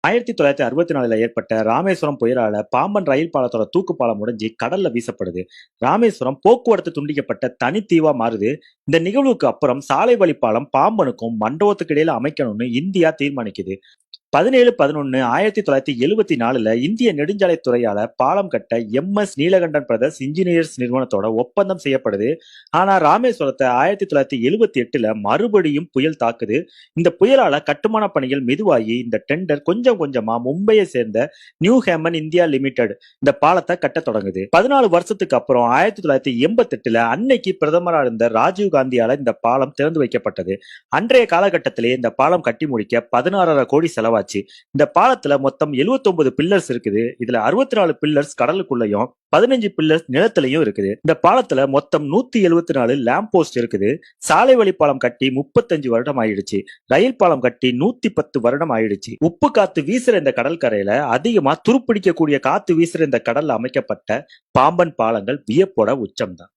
1964 ஏற்பட்ட ராமேஸ்வரம் புயலால பாம்பன் ரயில் பாலத்தோட தூக்கு பாலம் உடைஞ்சி கடல்ல வீசப்படுது. ராமேஸ்வரம் போக்குவரத்து துண்டிக்கப்பட்ட தனித்தீவா மாறுது. இந்த நிகழ்வுக்கு அப்புறம் சாலை வழி பாலம் பாம்பனுக்கும் மண்டபத்துக்கு இடையில அமைக்கணும்னு இந்தியா தீர்மானிக்குது. 17/11/1974 இந்திய நெடுஞ்சாலைத்துறையால பாலம் கட்ட MS நீலகண்டன் பிரதர்ஸ் இன்ஜினியர்ஸ் நிறுவனத்தோட ஒப்பந்தம் செய்யப்படுது. ஆனா ராமேஸ்வரத்தை 1978 மறுபடியும் புயல் தாக்குது. இந்த புயலால கட்டுமான பணிகள் மெதுவாகி இந்த டெண்டர் கொஞ்சம் கொஞ்சமா மும்பையை சேர்ந்த நியூ ஹேமன் இந்தியா லிமிடெட் இந்த பாலத்தை கட்ட தொடங்குது. 14 வருஷத்துக்கு அப்புறம் 1988 அன்னைக்கு பிரதமரா இருந்த ராஜீவ் காந்தியால இந்த பாலம் திறந்து வைக்கப்பட்டது. அன்றைய காலகட்டத்திலே இந்த பாலம் கட்டி முடிக்க 16.5 கோடி செலவாச்சு. இந்த பாலத்துல மொத்தம் 79 பில்லர்ஸ் இருக்குது. இதுல 64 பில்லர்ஸ் கடலுக்குள்ளயும் 15 பில்லர்ஸ் நிலத்திலையும் இருக்குது. இந்த பாலத்துல மொத்தம் 174 லேம்ப் போஸ்ட் இருக்குது. சாலை வழி பாலம் கட்டி 35 வருடம் ஆயிடுச்சு. ரயில் பாலம் கட்டி 110 வருடம் ஆயிடுச்சு. உப்பு காத்து வீசுற இந்த கடற்கரையில அதிகமா துருப்பிடிக்கக்கூடிய காத்து வீசுற இந்த கடல்ல அமைக்கப்பட்ட பாம்பன் பாலங்கள் வியப்போட உச்சம்தான்.